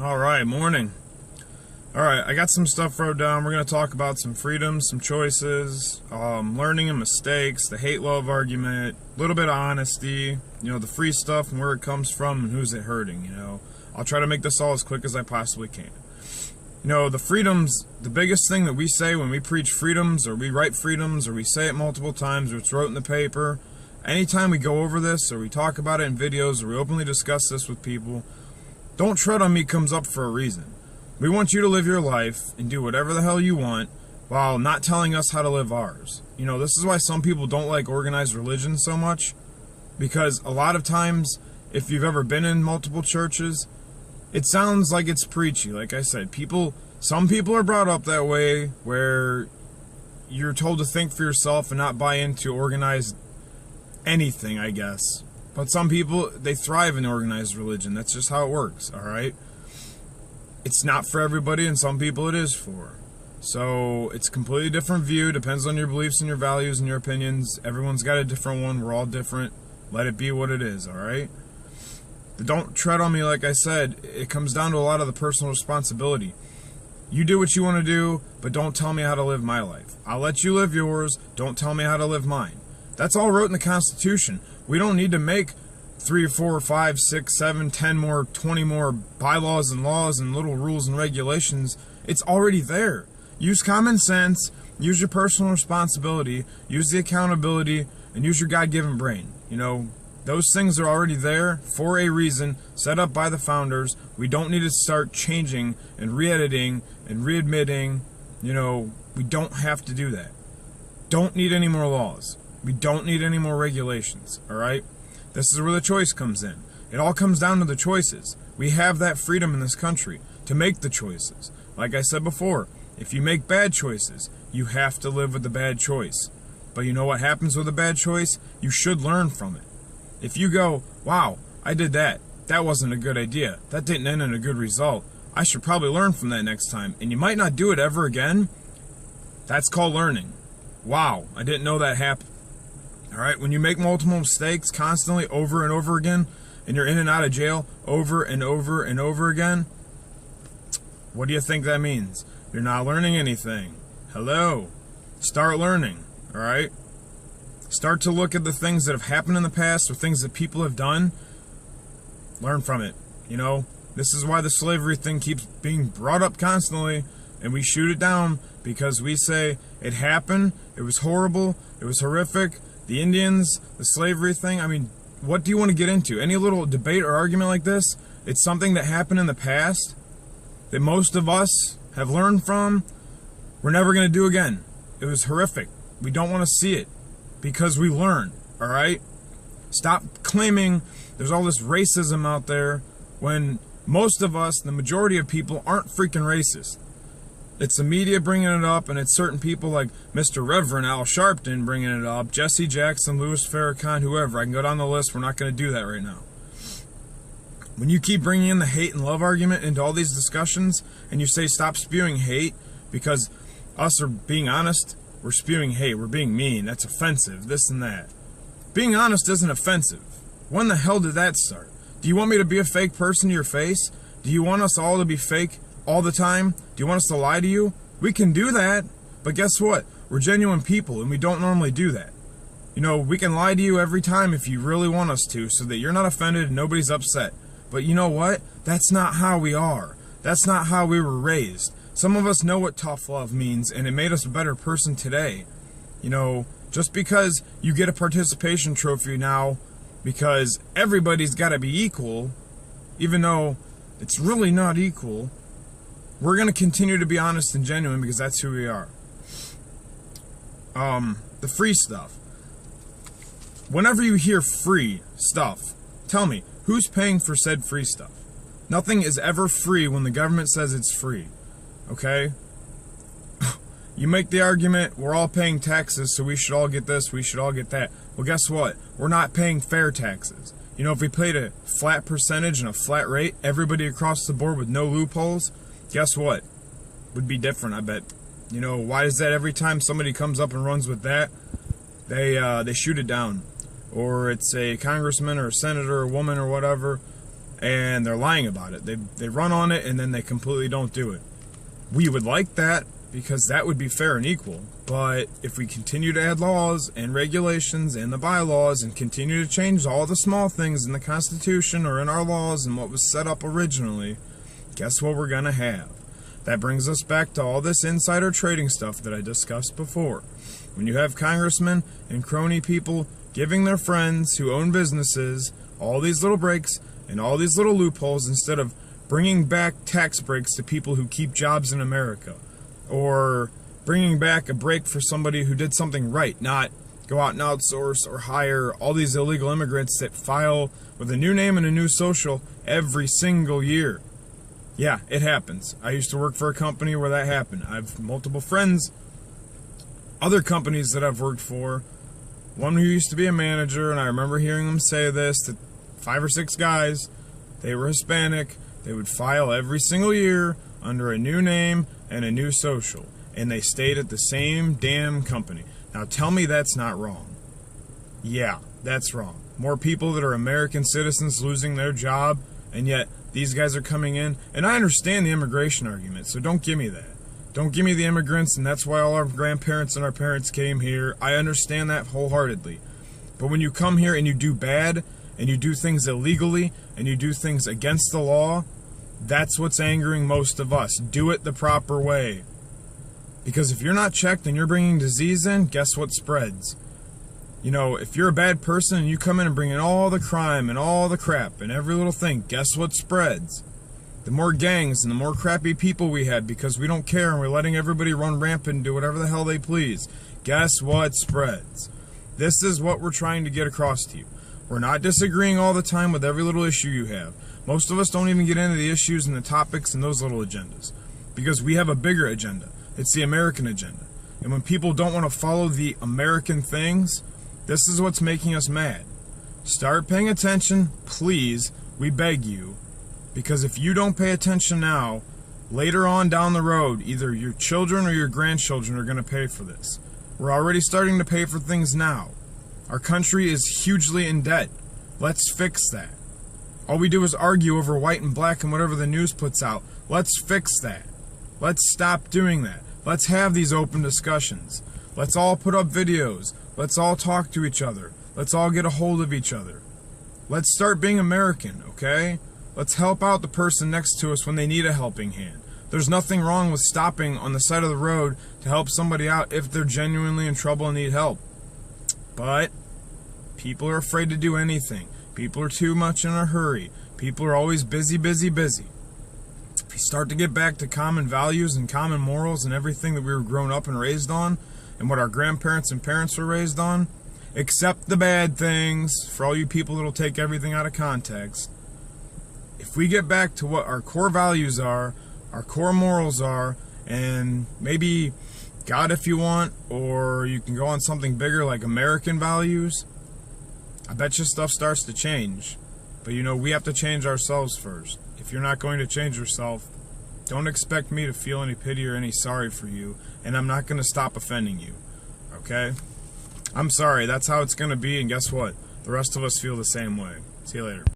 Alright, morning. Alright, I got some stuff wrote down. We're going to talk about some freedoms, some choices, learning and mistakes, the hate-love argument, a little bit of honesty, the free stuff and where it comes from and who's it hurting, I'll try to make this all as quick as I possibly can. The freedoms, the biggest thing that we say when we preach freedoms, or we write freedoms, or we say it multiple times, or it's wrote in the paper, anytime we go over this, or we talk about it in videos, or we openly discuss this with people, "Don't tread on me" comes up for a reason. We want you to live your life and do whatever the hell you want while not telling us how to live ours. This is why some people don't like organized religion so much, because a lot of times, if you've ever been in multiple churches, it sounds like it's preachy. Like I said, some people are brought up that way, where you're told to think for yourself and not buy into organized anything, I guess. But some people, they thrive in organized religion. That's just how it works, alright? It's not for everybody, and some people it is for. So, it's a completely different view. Depends on your beliefs and your values and your opinions. Everyone's got a different one. We're all different. Let it be what it is, alright? Don't tread on me, like I said. It comes down to a lot of the personal responsibility. You do what you want to do, but don't tell me how to live my life. I'll let you live yours. Don't tell me how to live mine. That's all wrote in the Constitution. We don't need to make 3, 4, 5, 6, 7, 10 more, 20 more bylaws and laws and little rules and regulations. It's already there. Use common sense, use your personal responsibility, use the accountability, and use your God-given brain. Those things are already there for a reason, set up by the founders. We don't need to start changing and re-editing and readmitting. We don't have to do that. Don't need any more laws. We don't need any more regulations, alright? This is where the choice comes in. It all comes down to the choices. We have that freedom in this country to make the choices. Like I said before, if you make bad choices, you have to live with the bad choice. But you know what happens with a bad choice? You should learn from it. If you go, "Wow, I did that. That wasn't a good idea. That didn't end in a good result. I should probably learn from that next time." And you might not do it ever again. That's called learning. Wow, I didn't know that happened. Alright, when you make multiple mistakes constantly over and over again, and you're in and out of jail over and over and over again, what do you think that means? You're not learning anything. Hello. Start learning, alright? Start to look at the things that have happened in the past or things that people have done. Learn from it. This is why the slavery thing keeps being brought up constantly, and we shoot it down because we say it happened, it was horrible, it was horrific. The Indians, the slavery thing, what do you want to get into? Any little debate or argument like this? It's something that happened in the past that most of us have learned from. We're never going to do again. It was horrific. We don't want to see it because we learn, alright? Stop claiming there's all this racism out there when most of us, the majority of people, aren't freaking racist. It's the media bringing it up, and it's certain people like Mr. Reverend Al Sharpton bringing it up, Jesse Jackson, Louis Farrakhan, whoever. I can go down the list. We're not going to do that right now. When you keep bringing in the hate and love argument into all these discussions, and you say stop spewing hate, because us are being honest, we're spewing hate, we're being mean, that's offensive, this and that. Being honest isn't offensive. When the hell did that start? Do you want me to be a fake person to your face? Do you want us all to be fake all the time? Do you want us to lie to you? We can do that, but guess what? We're genuine people, and we don't normally do that. We can lie to you every time if you really want us to, so that you're not offended and nobody's upset. But you know what? That's not how we are. That's not how we were raised. Some of us know what tough love means, and it made us a better person today. Just because you get a participation trophy now, because everybody's got to be equal, even though it's really not equal, we're going to continue to be honest and genuine because that's who we are. The free stuff. Whenever you hear free stuff, tell me, who's paying for said free stuff? Nothing is ever free when the government says it's free. Okay? You make the argument, we're all paying taxes, so we should all get this, we should all get that. Well, guess what? We're not paying fair taxes. If we paid a flat percentage and a flat rate, everybody across the board with no loopholes, guess what? Would be different, I bet. Why is that every time somebody comes up and runs with that, they shoot it down? Or it's a congressman or a senator or a woman or whatever, and they're lying about it. They run on it and then they completely don't do it. We would like that because that would be fair and equal. But if we continue to add laws and regulations and the bylaws and continue to change all the small things in the Constitution or in our laws and what was set up originally, guess what we're going to have? That brings us back to all this insider trading stuff that I discussed before. When you have congressmen and crony people giving their friends who own businesses all these little breaks and all these little loopholes instead of bringing back tax breaks to people who keep jobs in America, or bringing back a break for somebody who did something right, not go out and outsource or hire all these illegal immigrants that file with a new name and a new social every single year. Yeah, it happens. I used to work for a company where that happened. I have multiple friends, other companies that I've worked for, one who used to be a manager, and I remember hearing them say this, that 5 or 6 guys, they were Hispanic, they would file every single year under a new name and a new social, and they stayed at the same damn company. Now tell me that's not wrong. Yeah, that's wrong. More people that are American citizens losing their job, and yet these guys are coming in. And I understand the immigration argument, so don't give me that. Don't give me the immigrants, and that's why all our grandparents and our parents came here. I understand that wholeheartedly. But when you come here and you do bad, and you do things illegally, and you do things against the law, that's what's angering most of us. Do it the proper way. Because if you're not checked and you're bringing disease in, guess what spreads? You know, if you're a bad person and you come in and bring in all the crime and all the crap and every little thing, guess what spreads? The more gangs and the more crappy people we had because we don't care and we're letting everybody run rampant and do whatever the hell they please. Guess what spreads? This is what we're trying to get across to you. We're not disagreeing all the time with every little issue you have. Most of us don't even get into the issues and the topics and those little agendas because we have a bigger agenda. It's the American agenda. And when people don't want to follow the American things, this is what's making us mad. Start paying attention, please. We beg you. Because if you don't pay attention now, later on down the road, either your children or your grandchildren are going to pay for this. We're already starting to pay for things now. Our country is hugely in debt. Let's fix that. All we do is argue over white and black and whatever the news puts out. Let's fix that. Let's stop doing that. Let's have these open discussions. Let's all put up videos. Let's all talk to each other. Let's all get a hold of each other. Let's start being American, okay? Let's help out the person next to us when they need a helping hand. There's nothing wrong with stopping on the side of the road to help somebody out if they're genuinely in trouble and need help. But people are afraid to do anything. People are too much in a hurry. People are always busy, busy, busy. If you start to get back to common values and common morals and everything that we were grown up and raised on, and what our grandparents and parents were raised on, accept the bad things, for all you people that'll take everything out of context. If we get back to what our core values are, our core morals are, and maybe God if you want, or you can go on something bigger like American values, I bet you stuff starts to change. But you know, we have to change ourselves first. If you're not going to change yourself, don't expect me to feel any pity or any sorry for you, and I'm not going to stop offending you, okay? I'm sorry, that's how it's going to be, and guess what? The rest of us feel the same way. See you later.